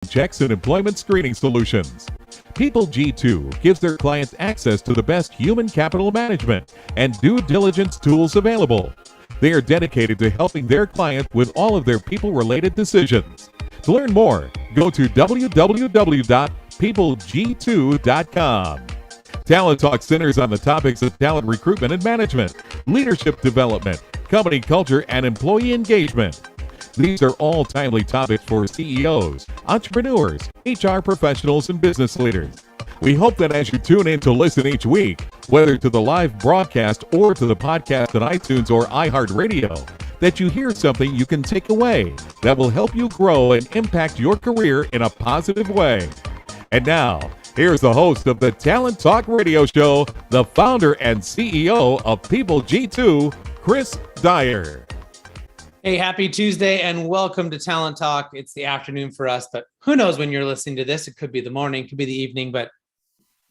checks and employment screening solutions. People G2 gives their clients access to the best human capital management and due diligence tools available. They are dedicated to helping their client with all of their people-related decisions. To learn more, go to www.peopleg2.com. Talent Talk centers on the topics of talent recruitment and management, leadership development, company culture, and employee engagement. These are all timely topics for CEOs, entrepreneurs, HR professionals, and business leaders. We hope that as you tune in to listen each week, whether to the live broadcast or to the podcast on iTunes or iHeartRadio, that you hear something you can take away that will help you grow and impact your career in a positive way. And now, here's the host of the Talent Talk radio show, the founder and CEO of People G2, Chris Dyer. Hey, happy Tuesday and welcome to Talent Talk. It's the afternoon for us, but who knows when you're listening to this? It could be the morning, could be the evening, but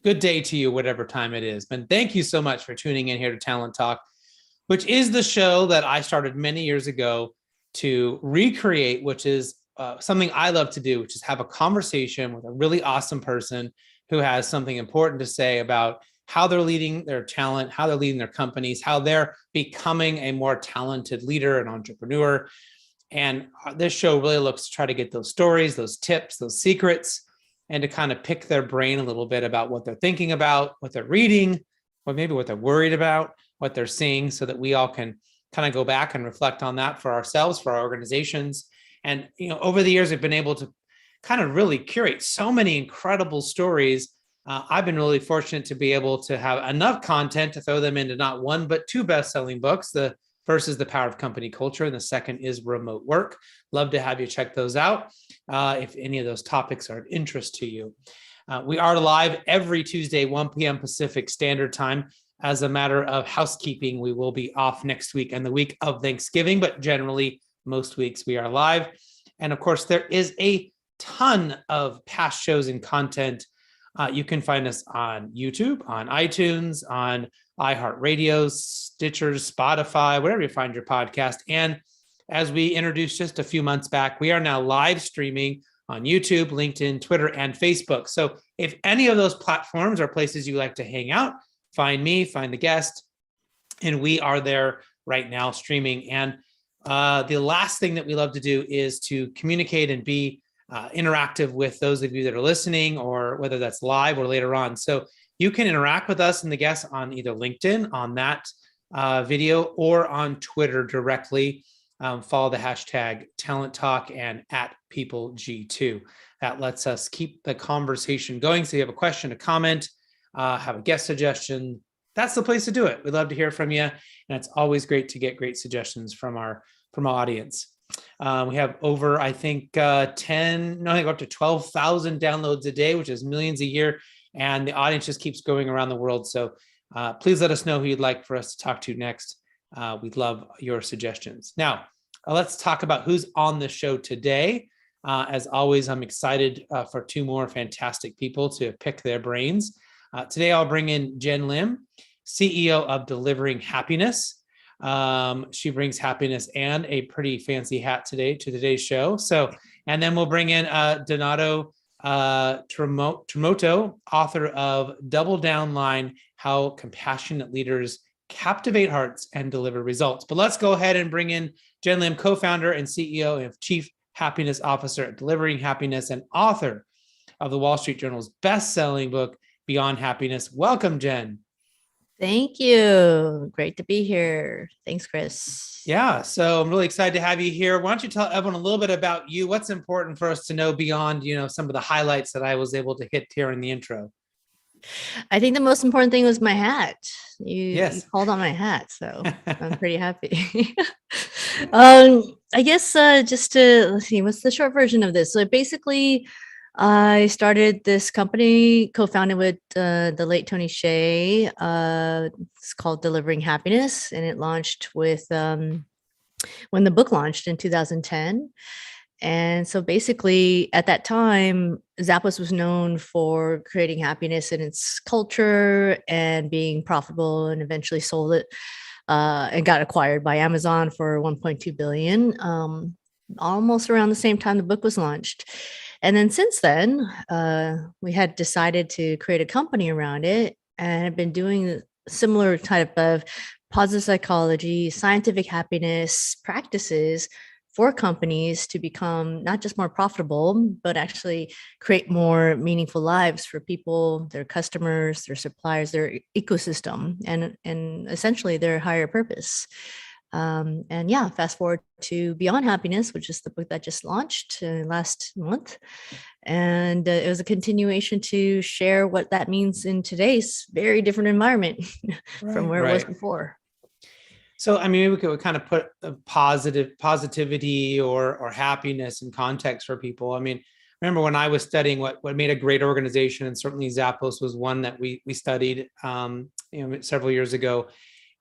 good day to you, whatever time it is. And thank you so much for tuning in here to Talent Talk, which is the show that I started many years ago to recreate, which is something I love to do, which is have a conversation with a really awesome person who has something important to say about how they're leading their talent, how they're leading their companies, how they're becoming a more talented leader and entrepreneur. And this show really looks to try to get those stories, those tips, those secrets, and to kind of pick their brain a little bit about what they're thinking about, what they're reading, or maybe what they're worried about, what they're seeing, so that we all can kind of go back and reflect on that for ourselves, for our organizations. And, over the years, I've been able to kind of really curate so many incredible stories. I've been really fortunate to be able to have enough content to throw them into not one, but two best-selling books. The first is The Power of Company Culture, and the second is Remote Work. Love to have you check those out if any of those topics are of interest to you. We are live every Tuesday, 1 p.m. Pacific Standard Time. As a matter of housekeeping, we will be off next week and the week of Thanksgiving, but generally, most weeks we are live. And of course, there is a ton of past shows and content. You can find us on YouTube, on iTunes, on iHeartRadio, Stitcher, Spotify, wherever you find your podcast. And as we introduced just a few months back, we are now live streaming on YouTube, LinkedIn, Twitter, and Facebook. So if any of those platforms are places you like to hang out, find me, find the guest, and we are there right now streaming. And the last thing that we love to do is to communicate and be interactive with those of you that are listening, or whether that's live or later on. So you can interact with us and the guests on either LinkedIn on that video or on Twitter directly. Follow the hashtag Talent Talk and @PeopleG2. That lets us keep the conversation going. So you have a question, a comment, have a guest suggestion, that's the place to do it. We'd love to hear from you. And it's always great to get great suggestions from our audience. We have over, I think, up to 12,000 downloads a day, which is millions a year. And the audience just keeps going around the world. So please let us know who you'd like for us to talk to next. We'd love your suggestions. Now, let's talk about who's on the show today. As always, I'm excited for two more fantastic people to pick their brains. Today, I'll bring in Jenn Lim, CEO of Delivering Happiness. She brings happiness and a pretty fancy hat today to today's show. And then we'll bring in Donato Tramuto, author of Double Down Line: How Compassionate Leaders Captivate Hearts and Deliver Results. But let's go ahead and bring in Jenn Lim, co-founder and CEO and Chief Happiness Officer at Delivering Happiness and author of the Wall Street Journal's best-selling book, Beyond Happiness. Welcome, Jenn. Thank you. Great to be here. Thanks, Chris. Yeah, so I'm really excited to have you here. Why don't you tell everyone a little bit about you? What's important for us to know beyond, some of the highlights that I was able to hit here in the intro? I think the most important thing was my hat. You called on my hat, so I'm pretty happy. I guess just to, let's see, what's the short version of this? So basically, I started this company, co-founded with the late Tony Hsieh. It's called Delivering Happiness, and it launched with when the book launched in 2010. And so basically, at that time, Zappos was known for creating happiness in its culture and being profitable, and eventually sold it and got acquired by Amazon for $1.2 billion, almost around the same time the book was launched. And then since then, we had decided to create a company around it and have been doing similar type of positive psychology, scientific happiness practices for companies to become not just more profitable, but actually create more meaningful lives for people, their customers, their suppliers, their ecosystem, and essentially their higher purpose. And yeah, fast forward to Beyond Happiness, which is the book that just launched last month. And it was a continuation to share what that means in today's very different environment from where it was before. So, I mean, maybe we could kind of put a positivity or happiness in context for people. I mean, remember when I was studying what made a great organization, and certainly Zappos was one that we studied, several years ago.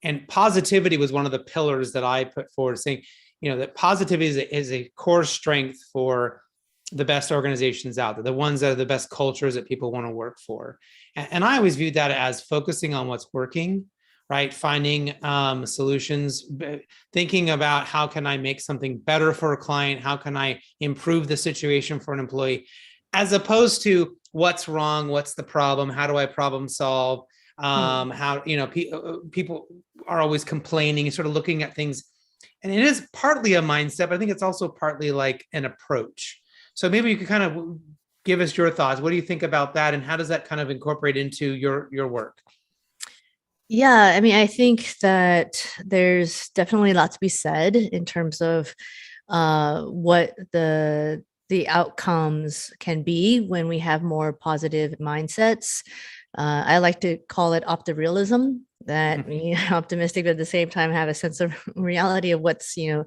And positivity was one of the pillars that I put forward, saying, that positivity is a core strength for the best organizations out there, the ones that are the best cultures that people want to work for. And I always viewed that as focusing on what's working, right? Finding solutions, thinking about how can I make something better for a client? How can I improve the situation for an employee? As opposed to what's wrong, what's the problem? How do I problem solve? How, people are always complaining, sort of looking at things. And it is partly a mindset, but I think it's also partly like an approach. So maybe you could kind of give us your thoughts. What do you think about that? And how does that kind of incorporate into your work? Yeah, I mean, I think that there's definitely a lot to be said in terms of what the outcomes can be when we have more positive mindsets. I like to call it optimism, that we are optimistic, but at the same time have a sense of reality of what's, the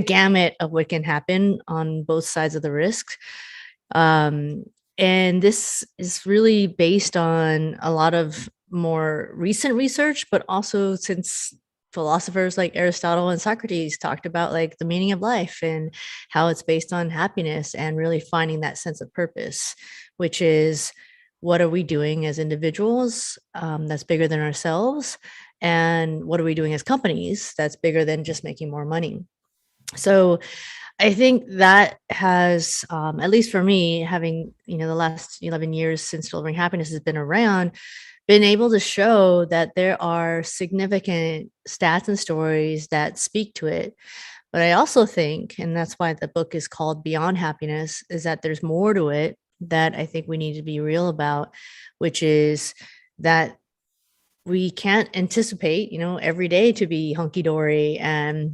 gamut of what can happen on both sides of the risk. And this is really based on a lot of more recent research, but also since philosophers like Aristotle and Socrates talked about like the meaning of life and how it's based on happiness and really finding that sense of purpose, which is what are we doing as individuals that's bigger than ourselves? And what are we doing as companies that's bigger than just making more money? So I think that has, at least for me, having, the last 11 years since Delivering Happiness has been around, been able to show that there are significant stats and stories that speak to it. But I also think, and that's why the book is called Beyond Happiness, is that there's more to it that I think we need to be real about, which is that we can't anticipate, every day to be hunky-dory and,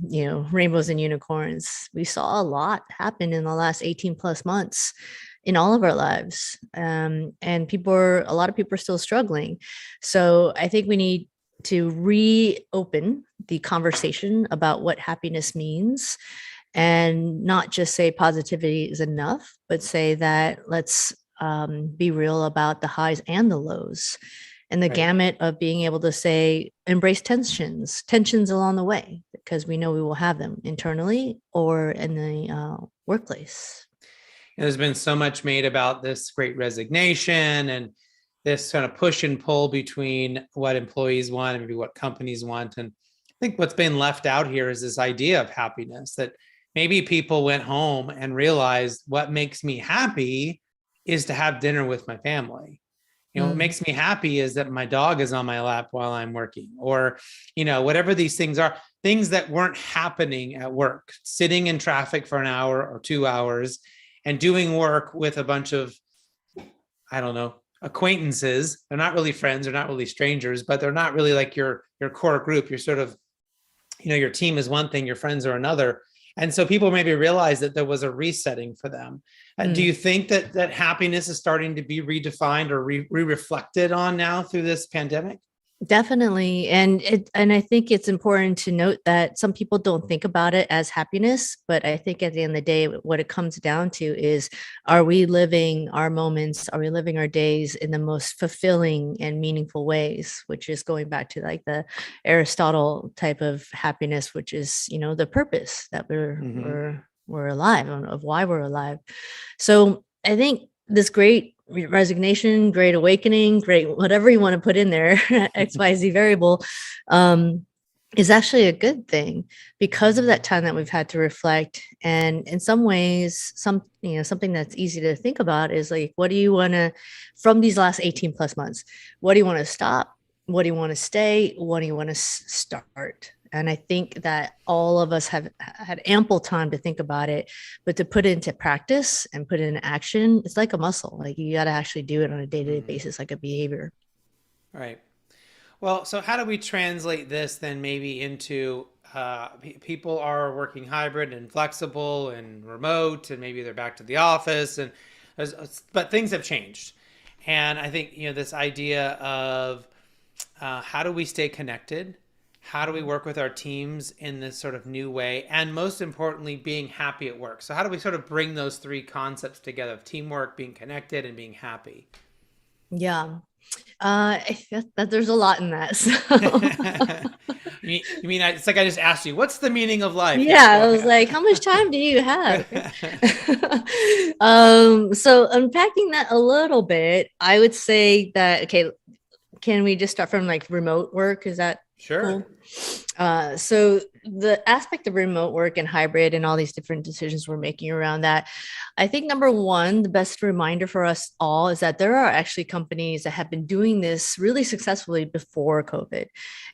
rainbows and unicorns. We saw a lot happen in the last 18 plus months in all of our lives. And a lot of people are still struggling. So I think we need to reopen the conversation about what happiness means and not just say positivity is enough, but say that let's be real about the highs and the lows and the gamut of being able to say, embrace tensions along the way, because we know we will have them internally or in the workplace. There's been so much made about this great resignation and this kind of push and pull between what employees want and maybe what companies want. And I think what's been left out here is this idea of happiness, that maybe people went home and realized what makes me happy is to have dinner with my family. What makes me happy is that my dog is on my lap while I'm working, or, whatever these things are, things that weren't happening at work, sitting in traffic for an hour or 2 hours and doing work with a bunch of, I don't know, acquaintances. They're not really friends, they're not really strangers, but they're not really like your core group. You're sort of, your team is one thing, your friends are another. And so people maybe realize that there was a resetting for them. Do you think that happiness is starting to be redefined or re-reflected on now through this pandemic? Definitely. And I think it's important to note that some people don't think about it as happiness, but I think at the end of the day, what it comes down to is, are we living our moments? Are we living our days in the most fulfilling and meaningful ways, which is going back to like the Aristotle type of happiness, which is, the purpose that we're alive, of why we're alive. So I think this great resignation, great awakening, great whatever you want to put in there, XYZ variable, is actually a good thing because of that time that we've had to reflect. And in some ways, something that's easy to think about is like, what do you want to, from these last 18 plus months, what do you want to stop? What do you want to stay? What do you want to start? And I think that all of us have had ample time to think about it, but to put it into practice and put it in action, it's like a muscle. Like you got to actually do it on a day-to-day basis, like a behavior. Right. Well, so how do we translate this then maybe into people are working hybrid and flexible and remote, and maybe they're back to the office, and but things have changed. And I think, this idea of how do we stay connected? How do we work with our teams in this sort of new way? And most importantly, being happy at work. So how do we sort of bring those three concepts together of teamwork, being connected, and being happy? Yeah. That there's a lot in that. So. you mean it's like I just asked you, what's the meaning of life? Yeah, I was like, how much time do you have? So unpacking that a little bit, I would say that, okay, can we just start from like remote work? Is that sure? Cool? So the aspect of remote work and hybrid and all these different decisions we're making around that, I think number one, the best reminder for us all is that there are actually companies that have been doing this really successfully before COVID.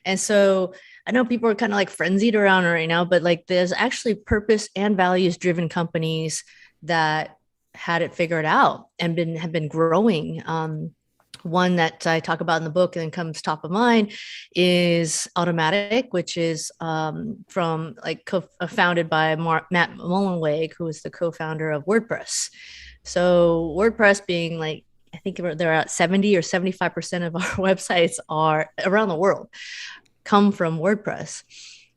And so I know people are kind of like frenzied around it right now, but like there's actually purpose and values driven companies that had it figured out and have been growing. One that I talk about in the book and comes top of mind is Automatic, which is from like founded by Matt Mullenweg, who is the co-founder of WordPress. So WordPress being like, I think they're at 70 or 75% of our websites are around the world come from WordPress.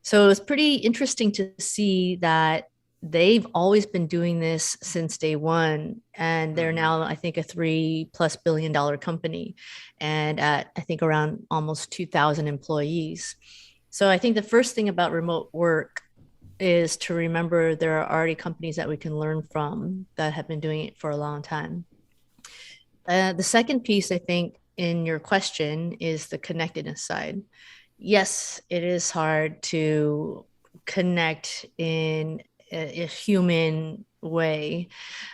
So it was pretty interesting to see that they've always been doing this since day one. And they're now, I think, a $3+ billion company and at, I think, around almost 2,000 employees. So I think the first thing about remote work is to remember there are already companies that we can learn from that have been doing it for a long time. The second piece, I think, in your question is the connectedness side. Yes, it is hard to connect in a human way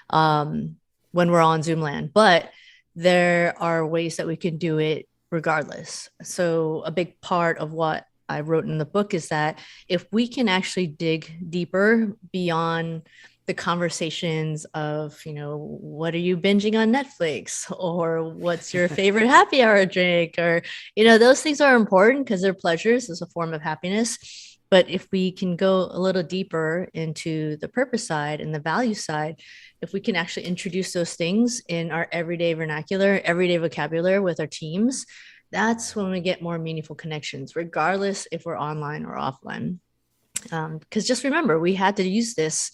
when we're on Zoom land, but there are ways that we can do it regardless. So a big part of what I wrote in the book is that if we can actually dig deeper beyond the conversations of, what are you binging on Netflix, or what's your favorite happy hour drink, or, those things are important because they're pleasures as a form of happiness. But if we can go a little deeper into the purpose side and the value side, if we can actually introduce those things in our everyday vernacular, everyday vocabulary with our teams, that's when we get more meaningful connections, regardless if we're online or offline. Because just remember, we had to use this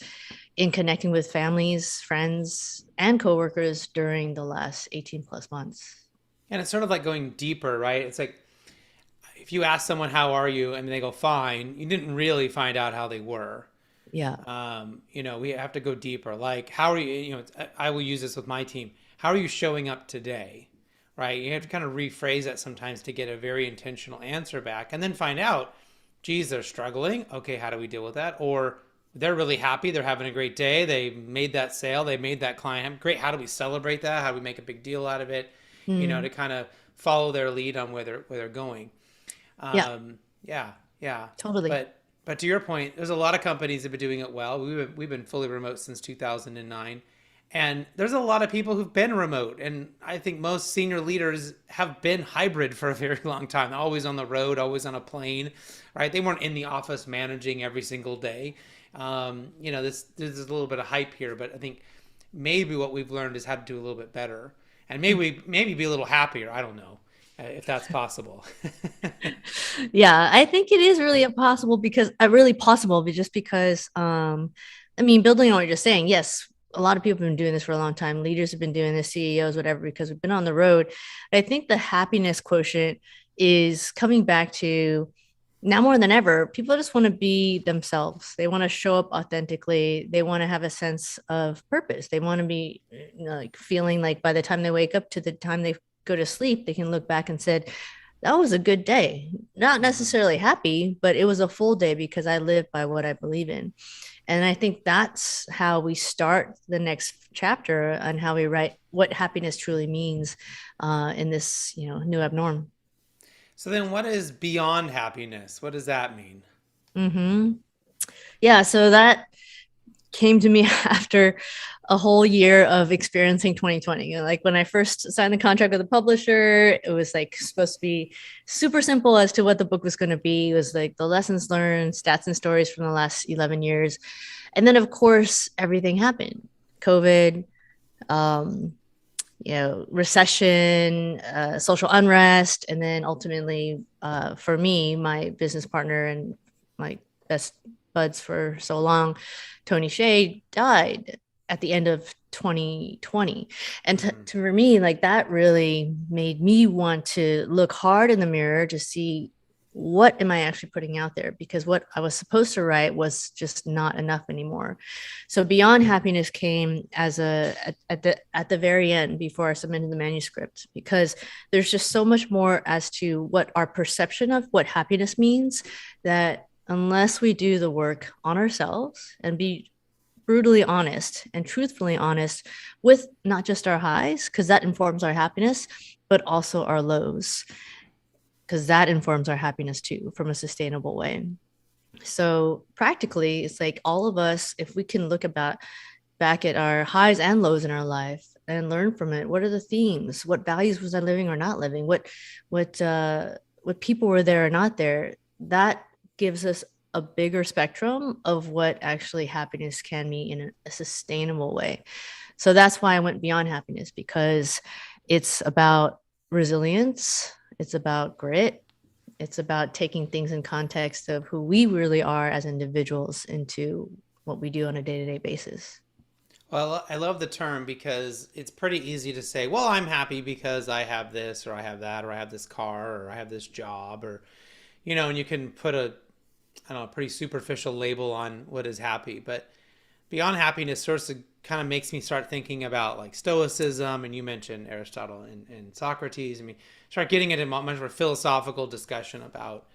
in connecting with families, friends, and coworkers during the last 18+ months. And it's sort of like going deeper, right? It's like, if you ask someone, how are you? And they go, fine, you didn't really find out how they were. Yeah. We have to go deeper. Like, how are you, I will use this with my team. How are you showing up today? Right? You have to kind of rephrase that sometimes to get a very intentional answer back, and then find out, geez, they're struggling. Okay, how do we deal with that? Or they're really happy. They're having a great day. They made that sale. They made that client. Great. How do we celebrate that? How do we make a big deal out of it? To kind of follow their lead on where they're going. Yeah. Totally. But to your point, there's a lot of companies that have been doing it well. We've been fully remote since 2009. And there's a lot of people who've been remote. And I think most senior leaders have been hybrid for a very long time. Always on the road, always on a plane, right? They weren't in the office managing every single day. There's a little bit of hype here, but I think maybe what we've learned is how to do a little bit better. And maybe be a little happier. I don't know. If that's possible. Yeah, I think it is really possible because building on what you're just saying, yes, a lot of people have been doing this for a long time. Leaders have been doing this, CEOs, whatever, because we've been on the road. But I think the happiness quotient is coming back to now more than ever. People just want to be themselves. They want to show up authentically. They want to have a sense of purpose. They want to be like feeling like by the time they wake up to the time they go to sleep, they can look back and said, that was a good day. Not Mhm. necessarily happy, but it was a full day because I live by what I believe in. And I think that's how we start the next chapter on how we write what happiness truly means in this, new abnorm. So then what is beyond happiness? What does that mean? Mm-hmm. Yeah, so that came to me after a whole year of experiencing 2020. Like when I first signed the contract with the publisher, it was like supposed to be super simple as to what the book was going to be. It was like the lessons learned, stats and stories from the last 11 years. And then, of course, everything happened. COVID, um, recession, social unrest, and then ultimately, for me, my business partner and my best buds for so long, Tony Shea, died at the end of 2020. And for me, like that really made me want to look hard in the mirror to see what am I actually putting out there, because what I was supposed to write was just not enough anymore. So beyond happiness came as at the very end before I submitted the manuscript, because there's just so much more as to what our perception of what happiness means, that unless we do the work on ourselves and be brutally honest and truthfully honest with not just our highs, because that informs our happiness, but also our lows, because that informs our happiness too from a sustainable way. So practically, it's like all of us, if we can look about back at our highs and lows in our life and learn from it. What are the themes? What values was I living or not living? What people were there or not there? That gives us a bigger spectrum of what actually happiness can mean in a sustainable way. So that's why I went beyond happiness, because it's about resilience, it's about grit, it's about taking things in context of who we really are as individuals into what we do on a day-to-day basis. Well, I love the term because it's pretty easy to say, well, I'm happy because I have this or I have that or I have this car or I have this job or, and you can put I don't know, a pretty superficial label on what is happy. But beyond happiness sort of kind of makes me start thinking about like Stoicism, and you mentioned Aristotle and Socrates. I mean, start getting into much more philosophical discussion about,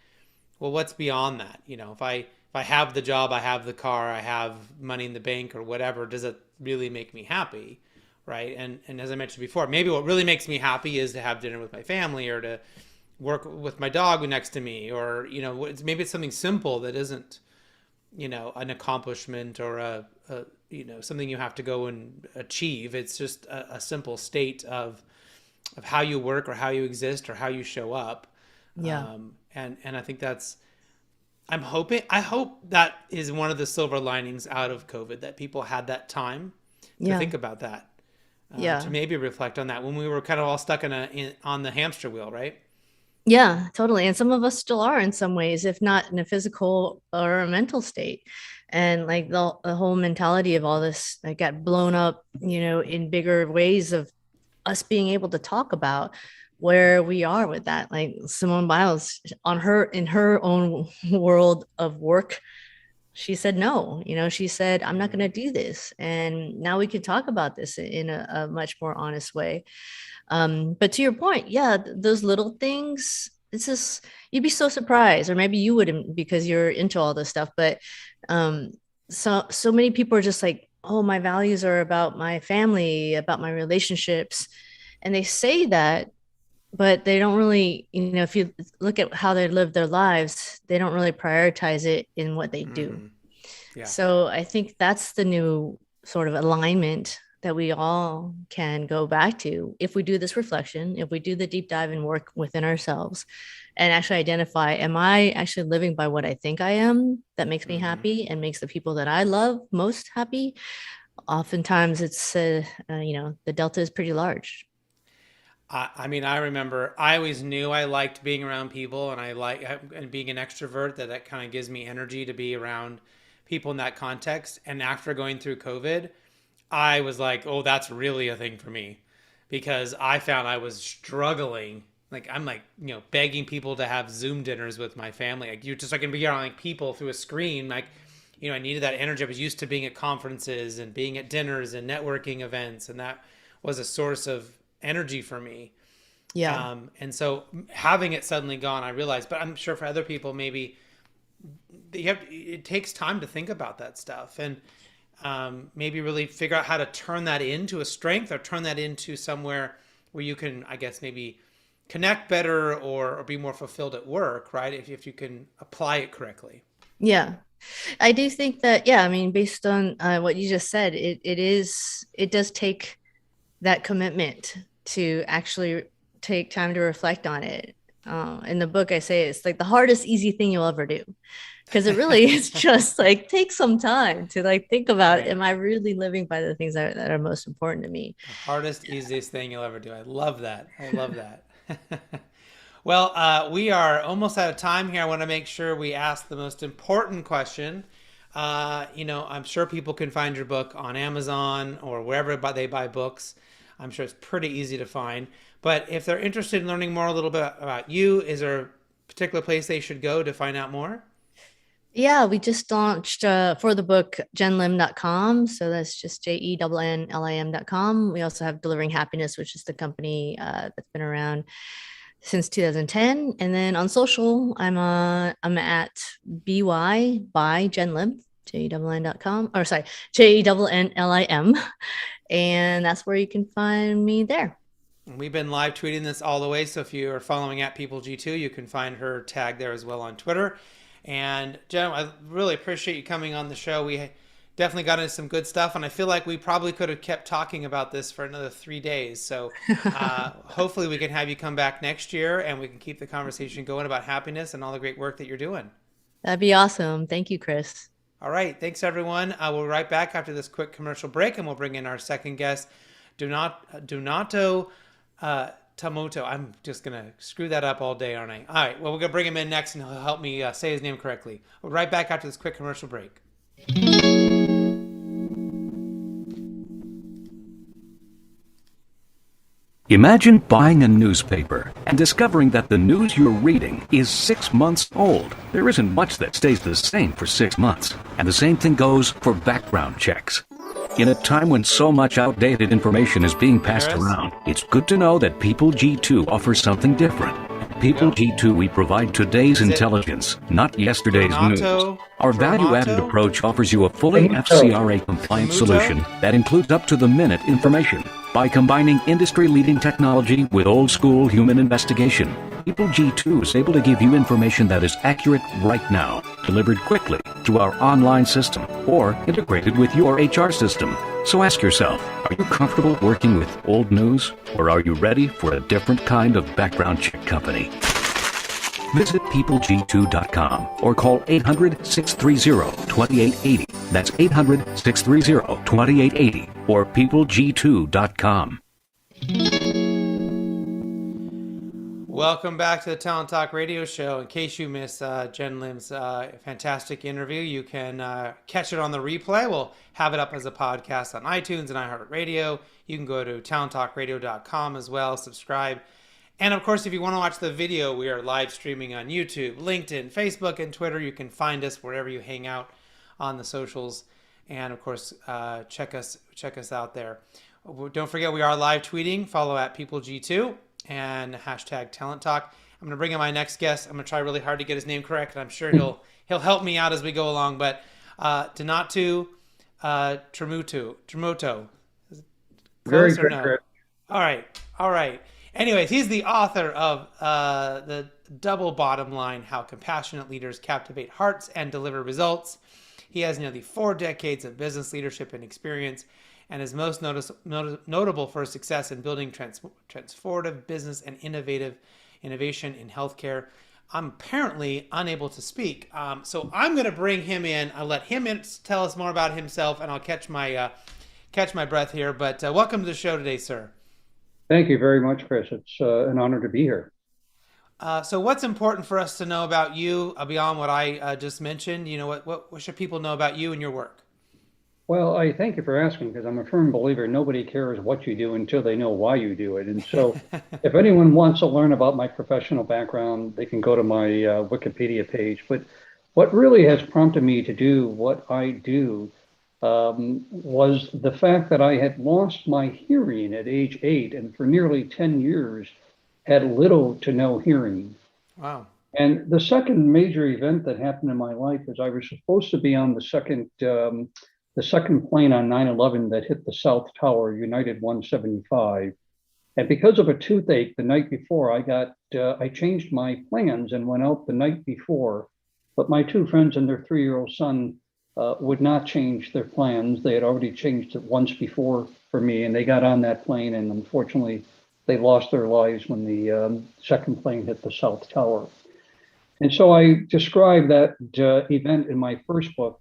well, what's beyond that? If I have the job, I have the car, I have money in the bank or whatever, does it really make me happy? Right. And as I mentioned before, maybe what really makes me happy is to have dinner with my family or to work with my dog next to me, or, maybe it's something simple that isn't, an accomplishment or something you have to go and achieve. It's just a simple state of how you work or how you exist or how you show up. Yeah. And I think I hope that is one of the silver linings out of COVID, that people had that time to Yeah. think about that, to Yeah. maybe reflect on that when we were kind of all stuck on the hamster wheel, right? Yeah, totally. And some of us still are in some ways, if not in a physical or a mental state. And like the whole mentality of all this like got blown up, in bigger ways of us being able to talk about where we are with that. Like Simone Biles in her own world of work, she said no. She said, I'm not going to do this. And now we can talk about this in a much more honest way. But to your point, yeah, those little things, it's just, you'd be so surprised, or maybe you wouldn't because you're into all this stuff. But um, so many people are just like, oh, my values are about my family, about my relationships. And they say that, but they don't really, if you look at how they live their lives, they don't really prioritize it in what they do. Mm-hmm. Yeah. So I think that's the new sort of alignment that we all can go back to if we do this reflection, if we do the deep dive and work within ourselves and actually identify, am I actually living by what I think I am that makes me Mm-hmm. happy and makes the people that I love most happy? Oftentimes it's, the delta is pretty large. I mean, I remember I always knew I liked being around people, and and being an extrovert, that kind of gives me energy to be around people in that context. And after going through COVID, I was like, oh, that's really a thing for me, because I found I was struggling. Like I'm like, begging people to have Zoom dinners with my family. Like I can be around like people through a screen. Like, I needed that energy. I was used to being at conferences and being at dinners and networking events, and that was a source of energy for me. Yeah. And so having it suddenly gone, I realized, but I'm sure for other people, maybe it takes time to think about that stuff, and maybe really figure out how to turn that into a strength, or turn that into somewhere where you can, I guess, maybe connect better, or be more fulfilled at work, right? If you can apply it correctly. Yeah. I do think that, yeah, I mean, based on what you just said, it does take that commitment to actually take time to reflect on it. In the book, I say it's like the hardest easy thing you'll ever do, because it really is just like take some time to like think about, Right. am I really living by the things that are most important to me? The hardest, easiest thing you'll ever do. I love that. I love that. Well, we are almost out of time here. I want to make sure we ask the most important question. I'm sure people can find your book on Amazon or wherever they buy books. I'm sure it's pretty easy to find. But if they're interested in learning more a little bit about you, is there a particular place they should go to find out more? Yeah, we just launched for the book jennlim.com. So that's just JENNLIM.com. We also have Delivering Happiness, which is the company that's been around since 2010. And then on social, I'm at BY by JenLim, JENN.com, or sorry, JENNLIM. And that's where you can find me there. We've been live tweeting this all the way. So if you are following at PeopleG2, you can find her tag there as well on Twitter. And Jenn, I really appreciate you coming on the show. We definitely got into some good stuff, and I feel like we probably could have kept talking about this for another 3 days. So hopefully we can have you come back next year, and we can keep the conversation going about happiness and all the great work that you're doing. That'd be awesome. Thank you, Chris. All right. Thanks, everyone. We'll be right back after this quick commercial break, and we'll bring in our second guest, Donato Tramuto. I'm just going to screw that up all day, aren't I? All right. Well, we're going to bring him in next, and he'll help me say his name correctly. We'll be right back after this quick commercial break. Imagine buying a newspaper and discovering that the news you're reading is 6 months old. There isn't much that stays the same for 6 months. And the same thing goes for background checks. In a time when so much outdated information is being passed around, it's good to know that People G2 offers something different. At People G2, we provide today's intelligence, not yesterday's news. Our value-added approach offers you a fully FCRA-compliant solution that includes up-to-the-minute information. By combining industry-leading technology with old-school human investigation, People G2 is able to give you information that is accurate right now, delivered quickly through our online system, or integrated with your HR system. So ask yourself, are you comfortable working with old news, or are you ready for a different kind of background check company? Visit peopleg2.com or call 800-630-2880. That's 800-630-2880 or peopleg2.com. Welcome back to the Talent Talk radio show. In case you missed Jenn Lim's fantastic interview, you can catch it on the replay. We'll have it up as a podcast on iTunes and iHeartRadio. You can go to talenttalkradio.com as well, subscribe. And of course, if you want to watch the video, we are live streaming on YouTube, LinkedIn, Facebook, and Twitter. You can find us wherever you hang out on the socials. And of course, check us out there. Don't forget, we are live tweeting. Follow at PeopleG2 and hashtag TalentTalk. I'm going to bring in my next guest. I'm going to try really hard to get his name correct, and I'm sure he'll help me out as we go along. But Donato Tramuto. Very good. No? All right. Anyways, he's the author of the Double Bottom Line: How Compassionate Leaders Captivate Hearts and Deliver Results. He has nearly 4 decades of business leadership and experience, and is most notable for his success in building transformative business and innovation in healthcare. I'm apparently unable to speak, so I'm going to bring him in. I'll let him tell us more about himself, and I'll catch my breath here. But welcome to the show today, sir. Thank you very much, Chris. It's an honor to be here. So what's important for us to know about you beyond what I just mentioned? You know, what should people know about you and your work? Well, I thank you for asking, because I'm a firm believer nobody cares what you do until they know why you do it. And so if anyone wants to learn about my professional background, they can go to my Wikipedia page. But what really has prompted me to do what I do was the fact that I had lost my hearing at age 8, and for nearly 10 years had little to no hearing. Wow. And the second major event that happened in my life is I was supposed to be on the second plane on 9/11 that hit the South Tower, United 175. And because of a toothache the night before, I changed my plans and went out the night before. But my two friends and their 3-year-old son would not change their plans. They had already changed it once before for me, and they got on that plane. And unfortunately, they lost their lives when the second plane hit the South Tower. And so I describe that event in my first book,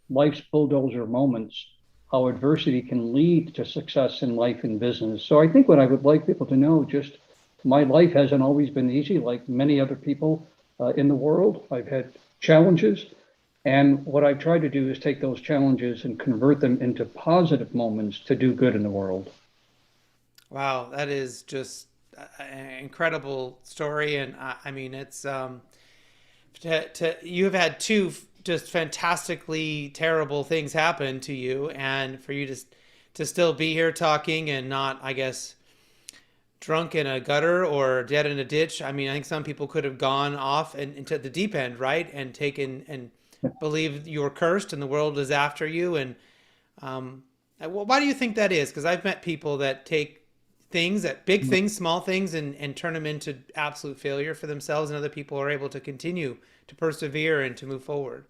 Life's Bulldozer Moments, how adversity can lead to success in life and business. So I think what I would like people to know, just my life hasn't always been easy, like many other people in the world. I've had challenges. And what I try to do is take those challenges and convert them into positive moments to do good in the world. Wow, that is just an incredible story. And I mean, it's you have had two just fantastically terrible things happen to you, and for you to still be here talking and not, I guess, drunk in a gutter or dead in a ditch. I mean, I think some people could have gone off and into the deep end, right, and taken and believed you were cursed and the world is after you. And well, why do you think that is? Because I've met people that take things, that big things, small things, and turn them into absolute failure for themselves, and other people are able to continue to persevere and to move forward.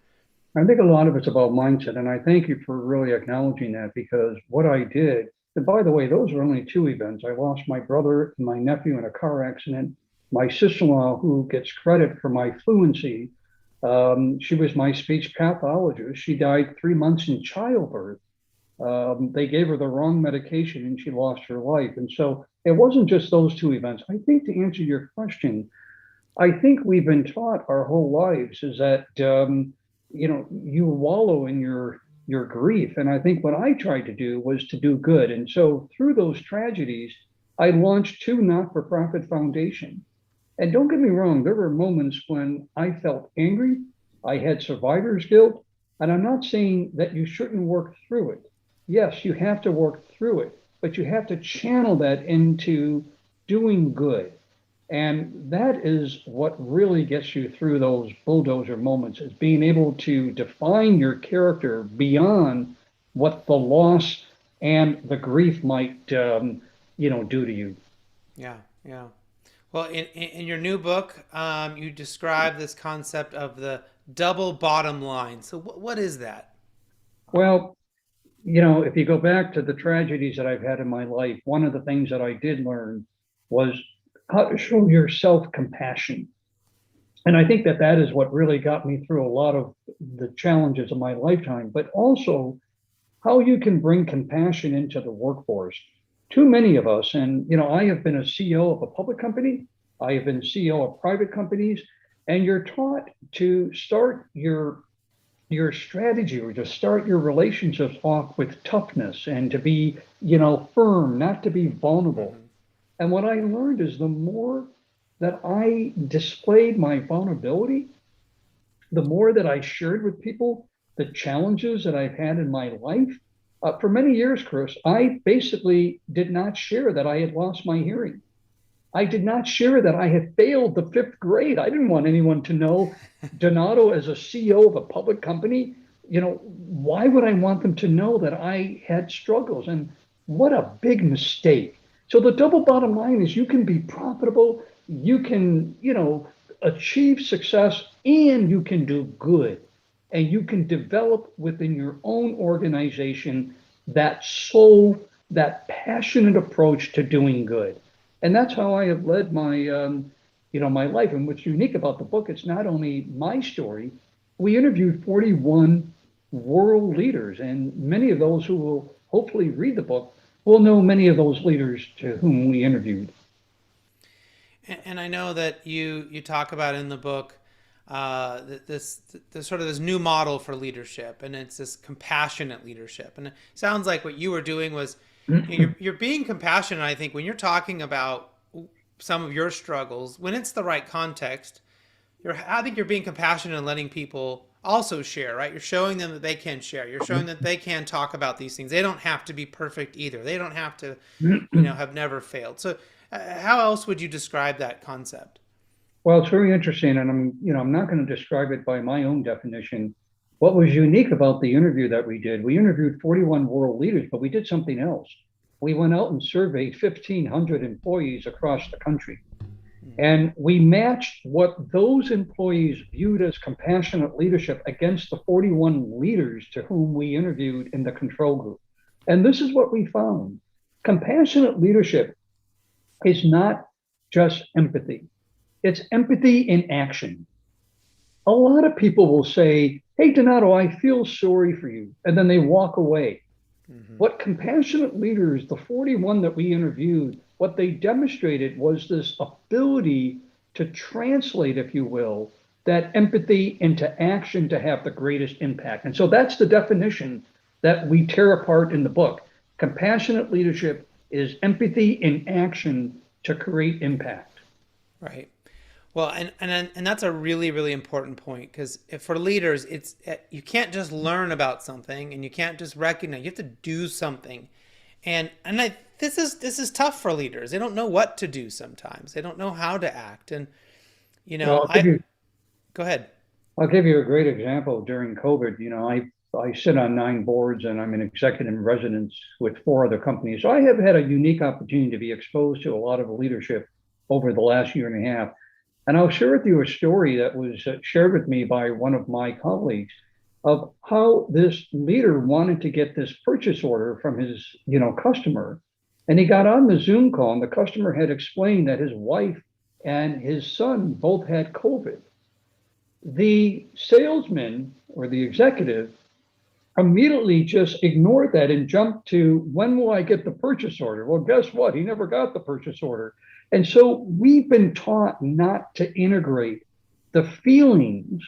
I think a lot of it's about mindset, and I thank you for really acknowledging that, because what I did, and by the way, those were only two events. I lost my brother and my nephew in a car accident. My sister-in-law, who gets credit for my fluency, she was my speech pathologist. She died 3 months in childbirth. They gave her the wrong medication and she lost her life. And so it wasn't just those two events. I think, to answer your question, I think we've been taught our whole lives is that you wallow in your grief. And I think what I tried to do was to do good. And so through those tragedies, I launched two not-for-profit foundations. And don't get me wrong, there were moments when I felt angry. I had survivor's guilt. And I'm not saying that you shouldn't work through it. Yes, you have to work through it, but you have to channel that into doing good. And that is what really gets you through those bulldozer moments, is being able to define your character beyond what the loss and the grief might, do to you. Yeah, yeah. Well, in your new book, you describe this concept of the double bottom line. So what is that? Well, if you go back to the tragedies that I've had in my life, one of the things that I did learn was how to show yourself compassion. And I think that that is what really got me through a lot of the challenges of my lifetime, but also how you can bring compassion into the workforce. Too many of us, and I have been a CEO of a public company, I have been CEO of private companies, and you're taught to start your strategy or to start your relationships off with toughness and to be, firm, not to be vulnerable. And what I learned is the more that I displayed my vulnerability, the more that I shared with people the challenges that I've had in my life. For many years, Chris, I basically did not share that I had lost my hearing. I did not share that I had failed the 5th grade. I didn't want anyone to know. Donato, as a CEO of a public company, why would I want them to know that I had struggles? And what a big mistake. So the double bottom line is you can be profitable, you can, achieve success, and you can do good. And you can develop within your own organization that soul, that passionate approach to doing good. And that's how I have led my, my life. And what's unique about the book, it's not only my story. We interviewed 41 world leaders, and many of those who will hopefully read the book will know many of those leaders to whom we interviewed. And I know that you talk about in the book this sort of this new model for leadership, and it's this compassionate leadership. And it sounds like what you were doing was you're being compassionate. I think when you're talking about some of your struggles, when it's the right context, I think you're being compassionate and letting people also share, right? You're showing them that they can share. You're showing that they can talk about these things. They don't have to be perfect either. They don't have to, have never failed. So how else would you describe that concept? Well, it's very interesting, and I'm not going to describe it by my own definition. What was unique about the interview that we did, we interviewed 41 world leaders, but we did something else. We went out and surveyed 1,500 employees across the country. And we matched what those employees viewed as compassionate leadership against the 41 leaders to whom we interviewed in the control group. And this is what we found. Compassionate leadership is not just empathy. It's empathy in action. A lot of people will say, hey, Donato, I feel sorry for you. And then they walk away. What compassionate leaders, the 41 that we interviewed, what they demonstrated was this ability to translate, if you will, that empathy into action to have the greatest impact. And so that's the definition that we tear apart in the book. Compassionate leadership is empathy in action to create impact. Right. Well, and that's a really, really important point, because for leaders, it's you can't just learn about something and you can't just recognize. You have to do something, this is tough for leaders. They don't know what to do sometimes. They don't know how to act, and Well, go ahead. I'll give you a great example. During COVID, I sit on 9 boards and I'm an executive in residence with 4 other companies. So I have had a unique opportunity to be exposed to a lot of leadership over the last year and a half. And I'll share with you a story that was shared with me by one of my colleagues of how this leader wanted to get this purchase order from his, customer. And he got on the Zoom call, and the customer had explained that his wife and his son both had COVID. The salesman or the executive immediately just ignored that and jumped to, when will I get the purchase order? Well, guess what? He never got the purchase order. And so we've been taught not to integrate the feelings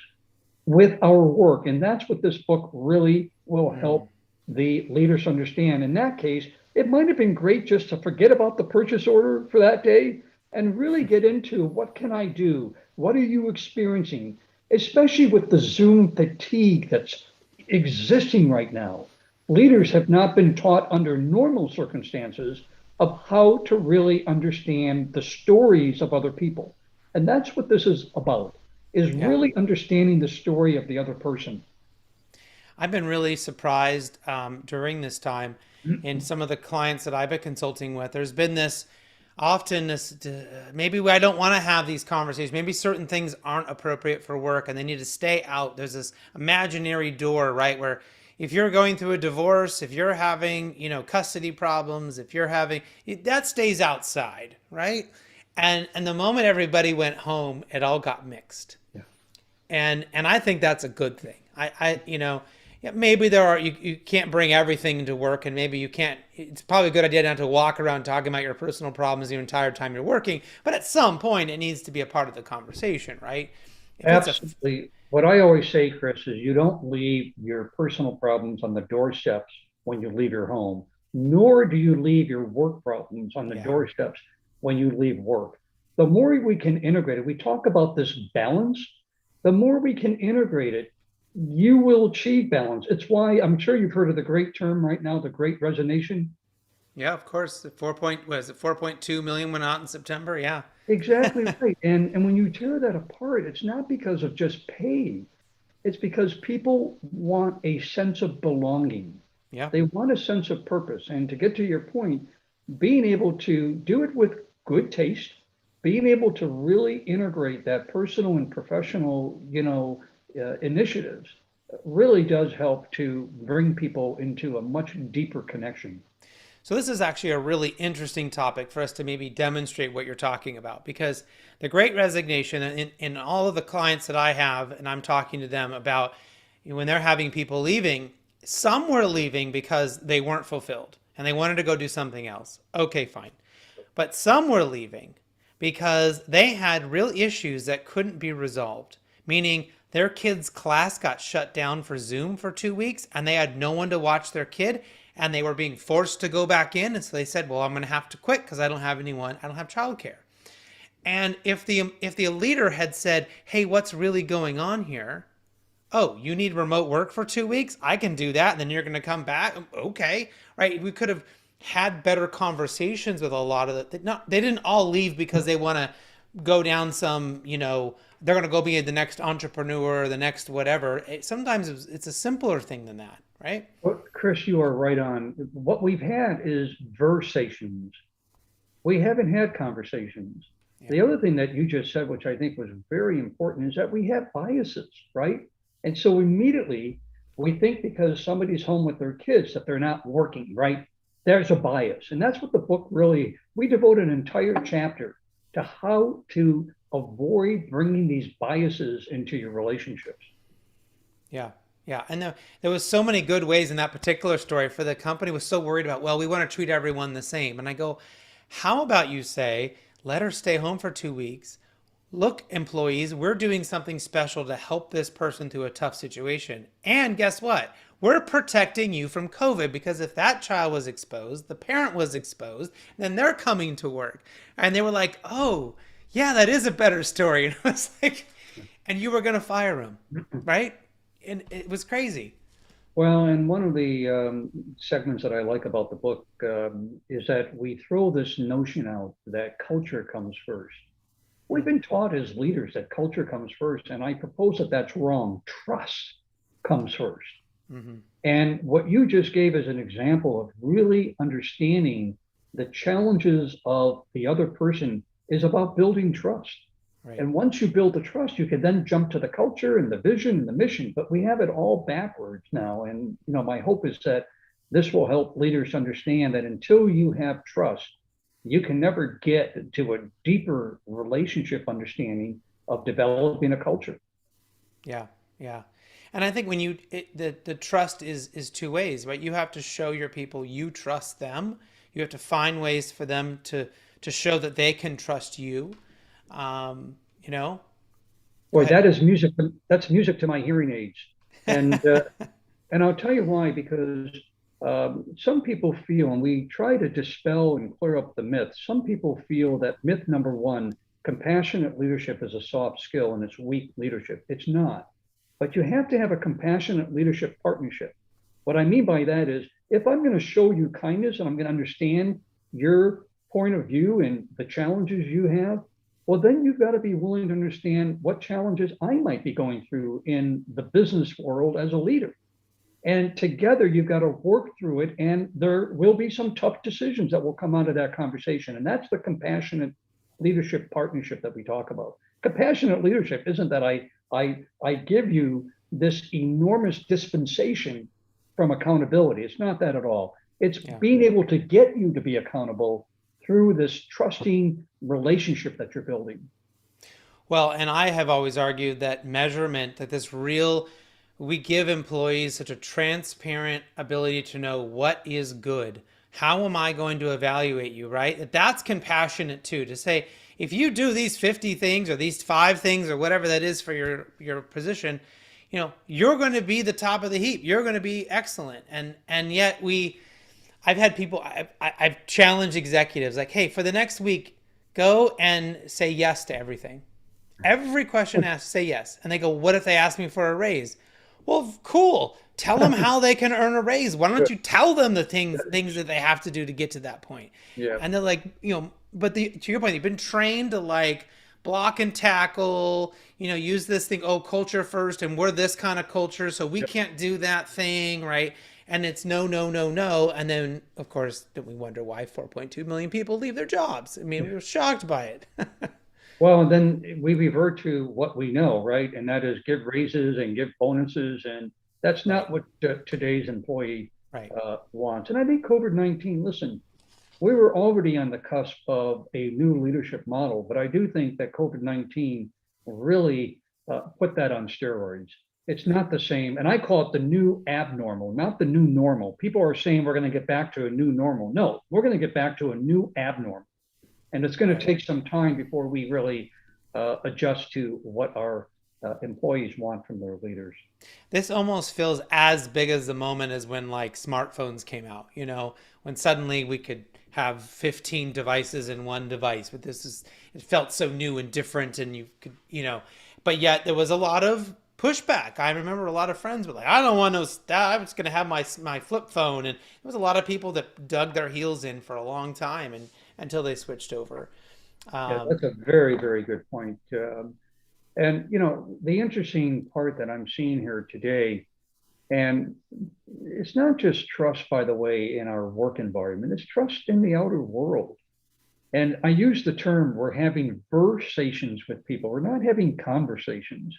with our work. And that's what this book really will help the leaders understand. In that case, it might have been great just to forget about the purchase order for that day and really get into, what can I do? What are you experiencing? Especially with the Zoom fatigue that's existing right now. Leaders have not been taught under normal circumstances of how to really understand the stories of other people. And that's what this is about, is really understanding the story of the other person. I've been really surprised during this time in some of the clients that I've been consulting with. There's been this, maybe I don't want to have these conversations. Maybe certain things aren't appropriate for work and they need to stay out. There's this imaginary door, right, where if you're going through a divorce, if you're having, custody problems, if you're having, that stays outside, right? And the moment everybody went home, it all got mixed. Yeah. And I think that's a good thing. Maybe you can't bring everything into work, and maybe you can't, it's probably a good idea not to walk around talking about your personal problems the entire time you're working, but at some point it needs to be a part of the conversation, right? Absolutely. What I always say, Chris, is you don't leave your personal problems on the doorsteps when you leave your home, nor do you leave your work problems on the doorsteps when you leave work. The more we can integrate it, we talk about this balance, the more we can integrate it, you will achieve balance. It's why I'm sure you've heard of the great term right now, the Great Resignation. Yeah, of course. The 4.2 million went out in September? Yeah. Exactly right. And when you tear that apart, it's not because of just pay. It's because people want a sense of belonging. Yeah. They want a sense of purpose. And to get to your point, being able to do it with good taste, being able to really integrate that personal and professional, initiatives really does help to bring people into a much deeper connection. So this is actually a really interesting topic for us to maybe demonstrate what you're talking about, because the Great Resignation in all of the clients that I have, and I'm talking to them about when they're having people leaving, some were leaving because they weren't fulfilled and they wanted to go do something else. Okay, fine. But some were leaving because they had real issues that couldn't be resolved, meaning their kid's class got shut down for Zoom for 2 weeks and they had no one to watch their kid. And they were being forced to go back in. And so they said, well, I'm going to have to quit because I don't have childcare. And if the leader had said, hey, what's really going on here? oh, you need remote work for 2 weeks? I can do that. And then you're going to come back. Okay. Right. We could have had better conversations with a lot of they didn't all leave because they want to go down some, they're going to go be the next entrepreneur, the next whatever. Sometimes it's a simpler thing than that. Right. Well, Chris, you are right on. What we've had is versations. We haven't had conversations. Yeah. The other thing that you just said, which I think was very important, is that we have biases, right? And so immediately we think because somebody's home with their kids that they're not working, right? There's a bias. And that's what the book really, we devote an entire chapter to how to avoid bringing these biases into your relationships. Yeah. Yeah. And there was so many good ways in that particular story. For the company was so worried about, well, we want to treat everyone the same. And I go, how about you say, let her stay home for 2 weeks. Look, employees, we're doing something special to help this person through a tough situation. And guess what? We're protecting you from COVID, because if that child was exposed, the parent was exposed, then they're coming to work. And they were like, oh, yeah, that is a better story. And I was like, and you were going to fire him, right? And it was crazy. Well, and one of the segments that I like about the book is that we throw this notion out that culture comes first. We've been taught as leaders that culture comes first, and I propose that that's wrong. Trust comes first. Mm-hmm. And what you just gave as an example of really understanding the challenges of the other person is about building trust. Right. And once you build the trust, you can then jump to the culture and the vision and the mission. But we have it all backwards now. And my hope is that this will help leaders understand that until you have trust, you can never get to a deeper relationship understanding of developing a culture. Yeah, yeah. And I think when the trust is two ways, right? You have to show your people you trust them. You have to find ways for them to show that they can trust you. Boy, that is music. That's music to my hearing aids. And and I'll tell you why, because some people feel, and we try to dispel and clear up the myth. Some people feel that myth number one, compassionate leadership is a soft skill and it's weak leadership. It's not. But you have to have a compassionate leadership partnership. What I mean by that is, if I'm going to show you kindness and I'm going to understand your point of view and the challenges you have, well, then you've got to be willing to understand what challenges I might be going through in the business world as a leader. And together you've got to work through it, and there will be some tough decisions that will come out of that conversation. And that's the compassionate leadership partnership that we talk about. Compassionate leadership isn't that I give you this enormous dispensation from accountability. It's not that at all. It's being able to get you to be accountable through this trusting relationship that you're building. Well, and I have always argued that measurement, that we give employees such a transparent ability to know what is good. How am I going to evaluate you, right? That's compassionate too, to say, if you do these 50 things or these 5 things or whatever that is for your position, you're going to be the top of the heap. You're going to be excellent. And yet I've had people, I've challenged executives like, hey, for the next week, go and say yes to everything. Every question asked, say yes. And they go, what if they ask me for a raise? Well, cool. Tell them how they can earn a raise. Why don't you tell them the things that they have to do to get to that point? Yeah. And they're like, but to your point, you've been trained to like block and tackle, use this thing, culture first, and we're this kind of culture, so we can't do that thing, right? And it's no, no, no, no. And then, of course, we wonder why 4.2 million people leave their jobs. I mean, we were shocked by it. Well, and then we revert to what we know, right? And that is give raises and give bonuses. And that's not what today's employee wants. And I think COVID-19, listen, we were already on the cusp of a new leadership model, but I do think that COVID-19 really put that on steroids. It's not the same. And I call it the new abnormal, not the new normal. People are saying we're going to get back to a new normal. No, we're going to get back to a new abnormal. And it's going to take some time before we really adjust to what our employees want from their leaders. This almost feels as big as the moment as when like smartphones came out, when suddenly we could have 15 devices in one device, but it felt so new and different, and you could, but yet there was a lot of pushback. I remember a lot of friends were like, I don't want no stuff. I'm just going to have my flip phone. And there was a lot of people that dug their heels in for a long time until they switched over. Yeah, that's a very, very good point. And, the interesting part that I'm seeing here today, and it's not just trust, by the way, in our work environment, it's trust in the outer world. And I use the term, we're having versations with people. We're not having conversations.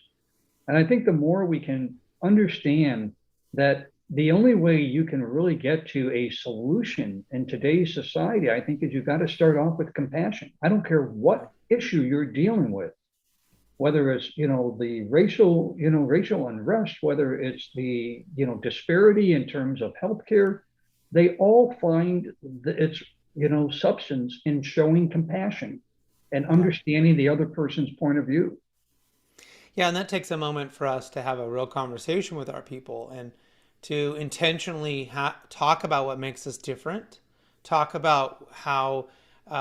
And I think the more we can understand that the only way you can really get to a solution in today's society, I think, is you've got to start off with compassion. I don't care what issue you're dealing with, whether it's, the racial unrest, whether it's the, disparity in terms of healthcare, they all find its, substance in showing compassion and understanding the other person's point of view. Yeah, and that takes a moment for us to have a real conversation with our people and to intentionally talk about what makes us different, talk about how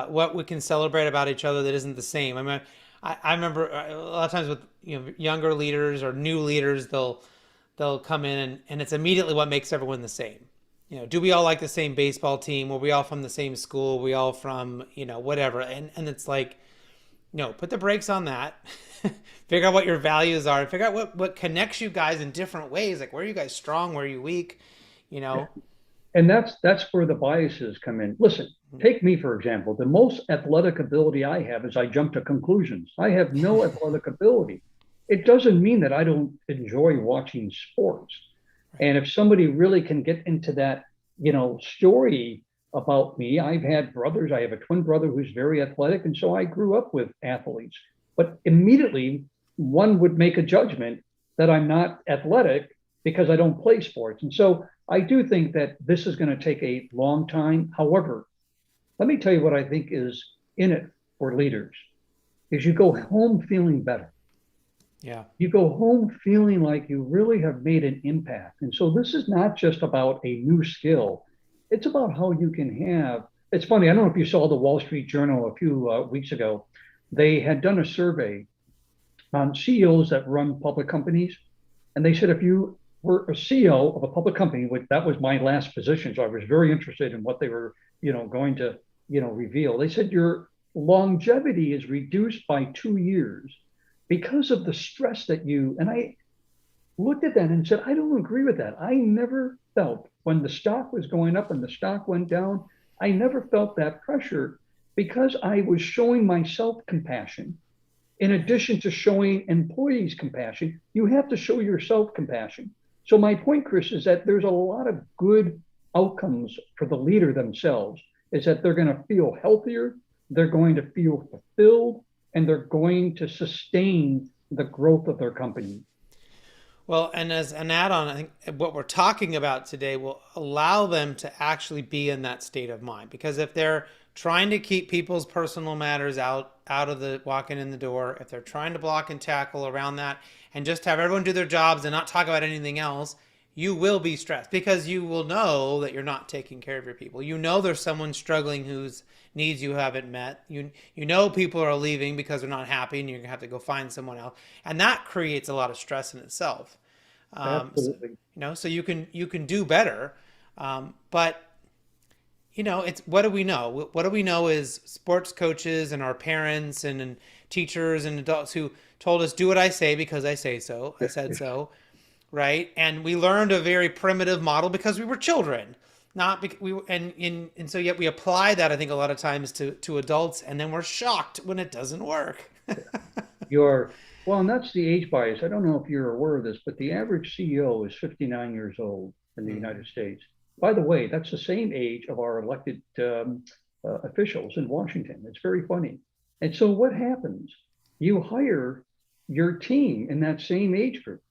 what we can celebrate about each other that isn't the same. I mean, I remember a lot of times with younger leaders or new leaders, they'll come in and it's immediately what makes everyone the same. Do we all like the same baseball team? Were we all from the same school? Were we all from whatever? And it's like, put the brakes on that. Figure out what your values are. Figure out what connects you guys in different ways. Like, where are you guys strong? Where are you weak? And that's where the biases come in. Listen, take me, for example. The most athletic ability I have is I jump to conclusions. I have no athletic ability. It doesn't mean that I don't enjoy watching sports. And if somebody really can get into that, story about me, I've had brothers. I have a twin brother who's very athletic. And so I grew up with athletes. But immediately one would make a judgment that I'm not athletic because I don't play sports. And so I do think that this is going to take a long time. However, let me tell you what I think is in it for leaders is you go home feeling better. Yeah. You go home feeling like you really have made an impact. And so this is not just about a new skill. It's about how you can have, it's funny, I don't know if you saw the Wall Street Journal a few weeks ago. They had done a survey on CEOs that run public companies. And they said, if you were a CEO of a public company, which that was my last position, so I was very interested in what they were, going to, reveal. They said your longevity is reduced by 2 years because of the stress that and I looked at that and said, I don't agree with that. I never felt when the stock was going up and the stock went down, I never felt that pressure because I was showing myself compassion. In addition to showing employees compassion, you have to show yourself compassion. So my point, Chris, is that there's a lot of good outcomes for the leader themselves, is that they're going to feel healthier, they're going to feel fulfilled, and they're going to sustain the growth of their company. Well, and as an add-on, I think what we're talking about today will allow them to actually be in that state of mind. Because if they're trying to keep people's personal matters out of the walking in the door, if they're trying to block and tackle around that and just have everyone do their jobs and not talk about anything else, you will be stressed because you will know that you're not taking care of your people. There's someone struggling whose needs you haven't met. People are leaving because they're not happy and you're going to have to go find someone else. And that creates a lot of stress in itself. Absolutely. So you can do better. But it's what do we know? What do we know is sports coaches and our parents and teachers and adults who told us, do what I say because I say so. I said so. Right. And we learned a very primitive model because we were children, not because and so yet we apply that, I think, a lot of times to adults, and then we're shocked when it doesn't work. Well, and that's the age bias. I don't know if you're aware of this, but the average CEO is 59 years old in the United States. By the way, that's the same age of our elected officials in Washington. It's very funny. And so what happens? You hire your team in that same age group.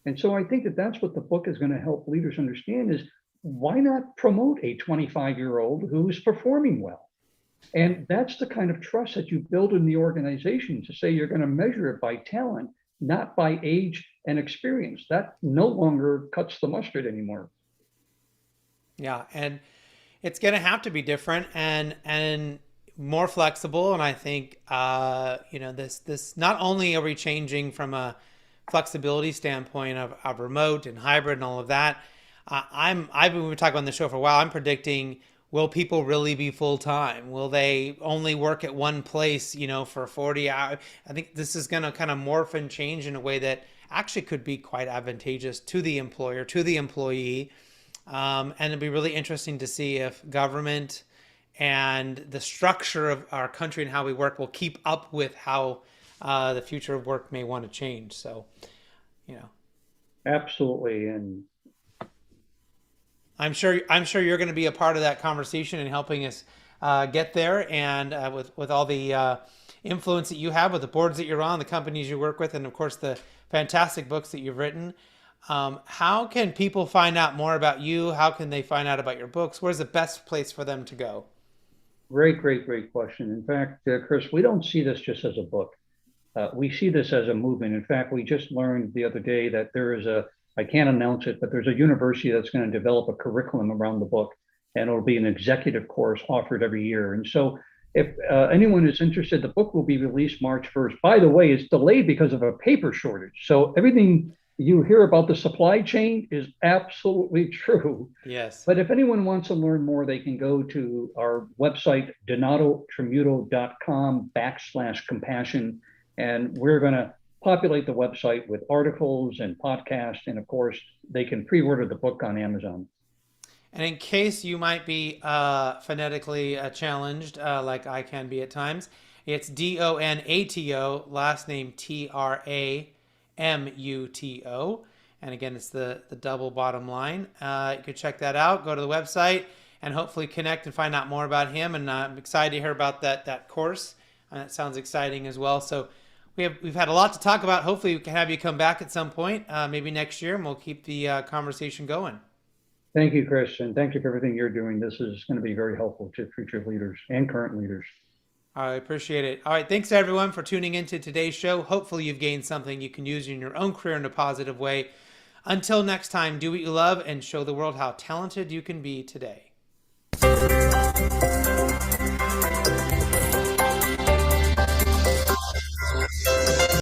And so I think that that's what the book is going to help leaders understand is why not promote a 25-year-old who's performing well? And that's the kind of trust that you build in the organization to say you're going to measure it by talent, not by age and experience. That no longer cuts the mustard anymore. Yeah, and it's going to have to be different and more flexible. And I think this not only are we changing from a flexibility standpoint of remote and hybrid and all of that, I've been talking on the show for a while. I'm predicting, will people really be full time? Will they only work at one place, for 40 hours? I think this is going to kind of morph and change in a way that actually could be quite advantageous to the employer, to the employee. And it'll be really interesting to see if government and the structure of our country and how we work will keep up with how the future of work may want to change. So, Absolutely. And I'm sure you're going to be a part of that conversation and helping us get there. And with all the influence that you have with the boards that you're on, the companies you work with, and of course the fantastic books that you've written, how can people find out more about you? How can they find out about your books? Where's the best place for them to go? great question. In fact, Chris, we don't see this just as a book. We see this as a movement. In fact, we just learned the other day that there is I can't announce it, but there's a university that's going to develop a curriculum around the book, and it'll be an executive course offered every year. And so if anyone is interested, the book will be released March 1st. By the way, it's delayed because of a paper shortage. So everything you hear about the supply chain is absolutely true. Yes. But if anyone wants to learn more, they can go to our website, donatotramuto.com/compassion. And we're going to populate the website with articles and podcasts. And of course, they can pre-order the book on Amazon. And in case you might be phonetically challenged, like I can be at times, it's Donato, last name Tramuto. And again, it's the double bottom line. You could check that out. Go to the website and hopefully connect and find out more about him. And I'm excited to hear about that course. That sounds exciting as well. So we've had a lot to talk about. Hopefully we can have you come back at some point, maybe next year, and we'll keep the conversation going. Thank you, Chris, and thank you for everything you're doing. This is going to be very helpful to future leaders and current leaders. I appreciate it. All right. Thanks, everyone, for tuning into today's show. Hopefully you've gained something you can use in your own career in a positive way. Until next time, do what you love and show the world how talented you can be today.